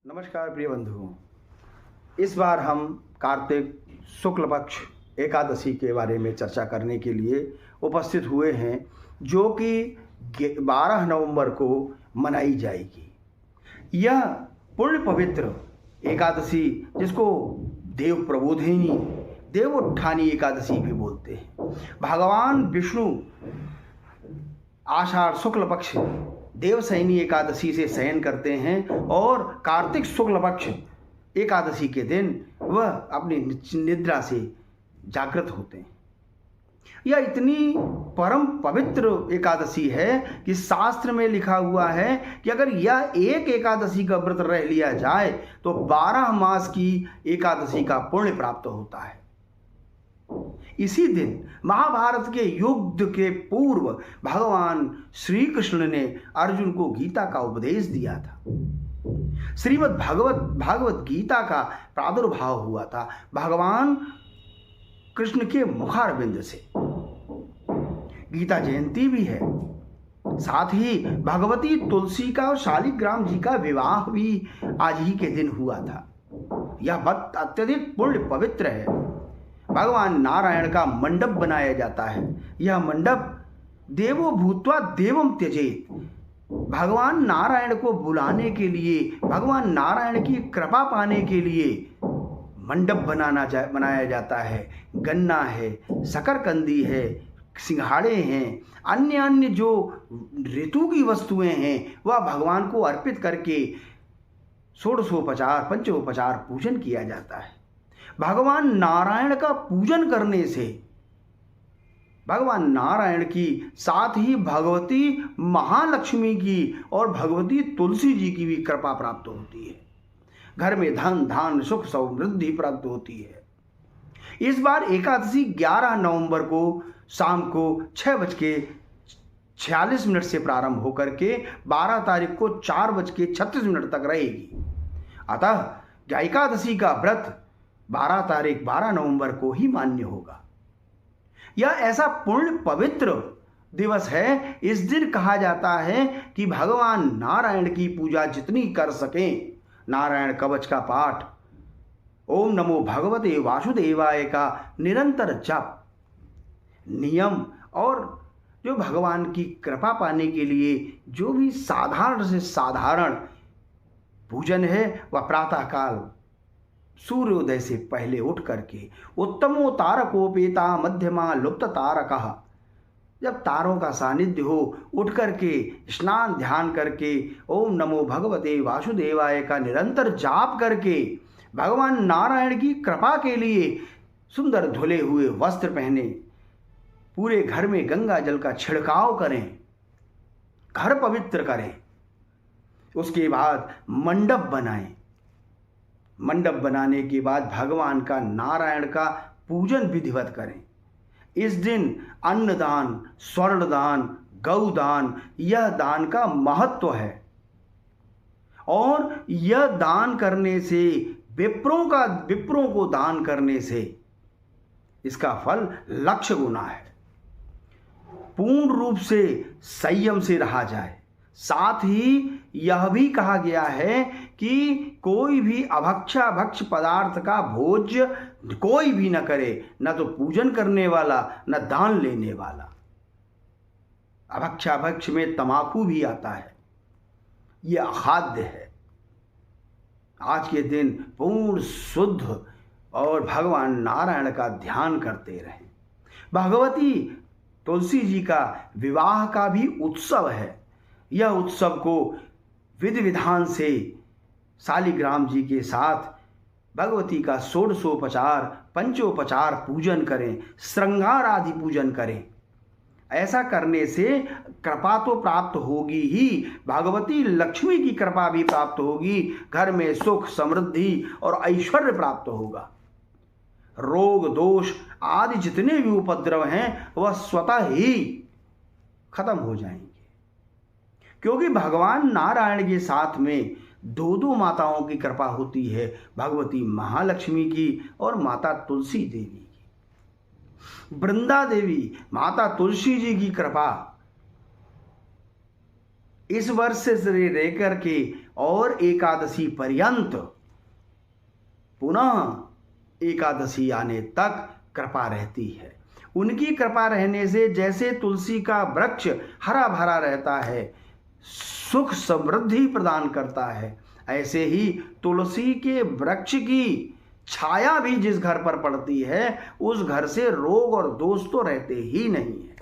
नमस्कार प्रिय बंधुओं। इस बार हम कार्तिक शुक्ल पक्ष एकादशी के बारे में चर्चा करने के लिए उपस्थित हुए हैं, जो कि 12 नवंबर को मनाई जाएगी। यह पुण्य पवित्र एकादशी, जिसको देव प्रबोधिनी देवोत्थानी एकादशी भी बोलते हैं, भगवान विष्णु आषाढ़ शुक्ल पक्ष देवशयनी एकादशी से शयन करते हैं और कार्तिक शुक्ल पक्ष एकादशी के दिन वह अपनी निद्रा से जागृत होते हैं। यह इतनी परम पवित्र एकादशी है कि शास्त्र में लिखा हुआ है कि अगर यह एक एकादशी का व्रत रह लिया जाए तो 12 मास की एकादशी का पुण्य प्राप्त होता है। इसी दिन महाभारत के युद्ध के पूर्व भगवान श्री कृष्ण ने अर्जुन को गीता का उपदेश दिया था। श्रीमद् भागवत गीता का प्रादुर्भाव हुआ था भगवान कृष्ण के मुखारविंद से। गीता जयंती भी है। साथ ही भगवती तुलसी का और शालिग्राम जी का विवाह भी आज ही के दिन हुआ था। यह वक्त अत्यधिक पुण्य पवित्र है। भगवान नारायण का मंडप बनाया जाता है। यह मंडप देवो भूत्वा देवम त्यजेत, भगवान नारायण को बुलाने के लिए, भगवान नारायण की कृपा पाने के लिए मंडप बनाया जाता है। गन्ना है, शकरकंदी है, सिंघाड़े हैं, अन्य जो ऋतु की वस्तुएं हैं वह भगवान को अर्पित करके षोडशोपचार पंचोपचार पूजन किया जाता है। भगवान नारायण का पूजन करने से भगवान नारायण की, साथ ही भगवती महालक्ष्मी की और भगवती तुलसी जी की भी कृपा प्राप्त होती है। घर में धन धान सुख समृद्धि प्राप्त होती है। इस बार एकादशी 11 नवंबर को शाम को 6:46 से प्रारंभ होकर के 12 तारीख को 4:36 तक रहेगी। अतः एकादशी का व्रत 12 नवंबर को ही मान्य होगा। यह ऐसा पुण्य पवित्र दिवस है। इस दिन कहा जाता है कि भगवान नारायण की पूजा जितनी कर सकें, नारायण कवच का पाठ, ओम नमो भगवते वासुदेवाय का निरंतर जप, नियम और जो भगवान की कृपा पाने के लिए जो भी साधारण से साधारण पूजन है वह प्रातःकाल सूर्योदय से पहले उठ करके उत्तमो तारकोपेता मध्यमा लुप्त तारकः, जब तारों का सानिध्य हो उठ करके स्नान ध्यान करके ओम नमो भगवते वासुदेवाय का निरंतर जाप करके भगवान नारायण की कृपा के लिए सुंदर धुले हुए वस्त्र पहने, पूरे घर में गंगा जल का छिड़काव करें, घर पवित्र करें। उसके बाद मंडप बनाएं। मंडप बनाने के बाद भगवान का, नारायण का पूजन विधिवत करें। इस दिन अन्नदान, स्वर्णदान, गौदान, यह दान का महत्व है और यह दान करने से विप्रों को दान करने से इसका फल लक्ष गुना है। पूर्ण रूप से संयम से रहा जाए। साथ ही यह भी कहा गया है कि कोई भी भक्ष पदार्थ का भोज्य कोई भी न करे, न तो पूजन करने वाला न दान लेने वाला। भक्ष में तमाकू भी आता है, यह अखाद्य है। आज के दिन पूर्ण शुद्ध और भगवान नारायण का ध्यान करते रहें। भगवती तुलसी जी का विवाह का भी उत्सव है। यह उत्सव को विधि विधान से शालिग्राम जी के साथ भगवती का षोडशोपचार पंचोपचार पूजन करें, श्रृंगार आदि पूजन करें। ऐसा करने से कृपा तो प्राप्त होगी ही, भगवती लक्ष्मी की कृपा भी प्राप्त होगी। घर में सुख समृद्धि और ऐश्वर्य प्राप्त होगा। रोग दोष आदि जितने भी उपद्रव हैं वह स्वतः ही खत्म हो जाएंगे, क्योंकि भगवान नारायण के साथ में दो माताओं की कृपा होती है, भगवती महालक्ष्मी की और माता तुलसी देवी की। वृंदा देवी, माता तुलसी जी की कृपा इस वर्ष से लेकर के और एकादशी पर्यंत पुनः एकादशी आने तक कृपा रहती है। उनकी कृपा रहने से जैसे तुलसी का वृक्ष हरा भरा रहता है, सुख समृद्धि प्रदान करता है, ऐसे ही तुलसी के वृक्ष की छाया भी जिस घर पर पड़ती है उस घर से रोग और दोष तो रहते ही नहीं है।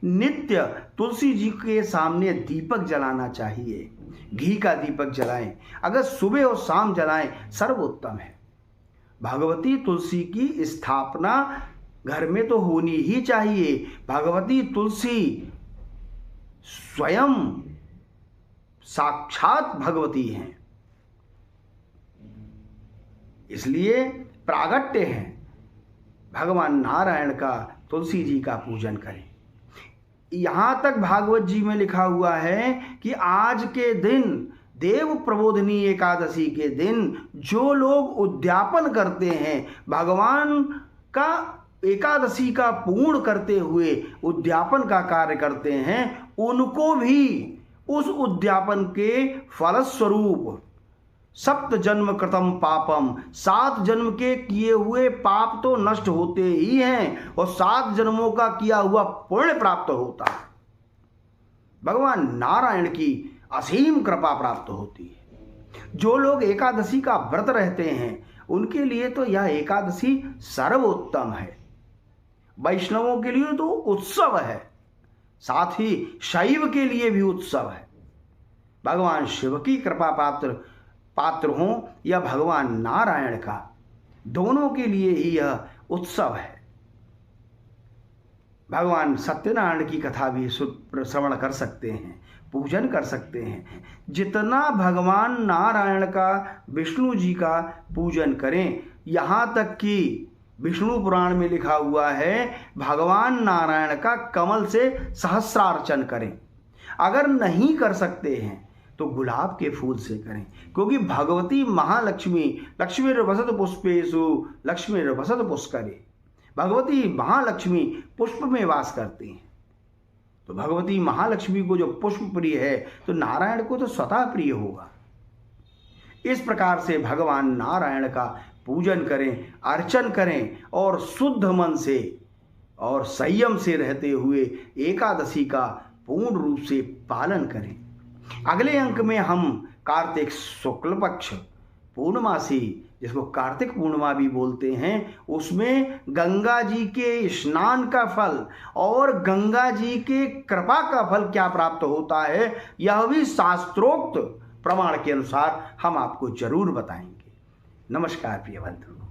नित्य तुलसी जी के सामने दीपक जलाना चाहिए, घी का दीपक जलाएं, अगर सुबह और शाम जलाएं सर्वोत्तम है। भगवती तुलसी की स्थापना घर में तो होनी ही चाहिए। भगवती तुलसी स्वयं साक्षात भगवती हैं, इसलिए प्रागट्य है। भगवान नारायण का तुलसी जी का पूजन करें। यहां तक भागवत जी में लिखा हुआ है कि आज के दिन देव प्रबोधनी एकादशी के दिन जो लोग उद्यापन करते हैं, भगवान का एकादशी का पूर्ण करते हुए उद्यापन का कार्य करते हैं, उनको भी उस उद्यापन के फलस्वरूप सप्त जन्म कृतम पापम, 7 जन्म के किए हुए पाप तो नष्ट होते ही हैं और 7 जन्मों का किया हुआ पुण्य प्राप्त होता है। भगवान नारायण की असीम कृपा प्राप्त होती है। जो लोग एकादशी का व्रत रहते हैं उनके लिए तो यह एकादशी सर्वोत्तम है। वैष्णवों के लिए तो उत्सव है, साथ ही शैव के लिए भी उत्सव है। भगवान शिव की कृपा पात्र हो या भगवान नारायण का, दोनों के लिए ही यह उत्सव है। भगवान सत्यनारायण की कथा भी श्रवण कर सकते हैं, पूजन कर सकते हैं। जितना भगवान नारायण का, विष्णु जी का पूजन करें, यहाँ तक कि विष्णु पुराण में लिखा हुआ है भगवान नारायण का कमल से सहस्रार्चन करें। अगर नहीं कर सकते हैं तो गुलाब के फूल से करें, क्योंकि भगवती महालक्ष्मी लक्ष्मीर्वसत पुष्पेषु लक्ष्मीर्वसत पुष्करे, भगवती महालक्ष्मी पुष्प में वास करती हैं। तो भगवती महालक्ष्मी को जो पुष्प प्रिय है तो नारायण को तो स्वतः प्रिय होगा। इस प्रकार से भगवान नारायण का पूजन करें, अर्चन करें और शुद्ध मन से और संयम से रहते हुए एकादशी का पूर्ण रूप से पालन करें। अगले अंक में हम कार्तिक शुक्ल पक्ष पूर्णमासी, जिसको कार्तिक पूर्णिमा भी बोलते हैं, उसमें गंगा जी के स्नान का फल और गंगा जी के कृपा का फल क्या प्राप्त होता है, यह भी शास्त्रोक्त प्रमाण के अनुसार हम आपको जरूर बताएंगे। नमस्कार प्रिय बंधु।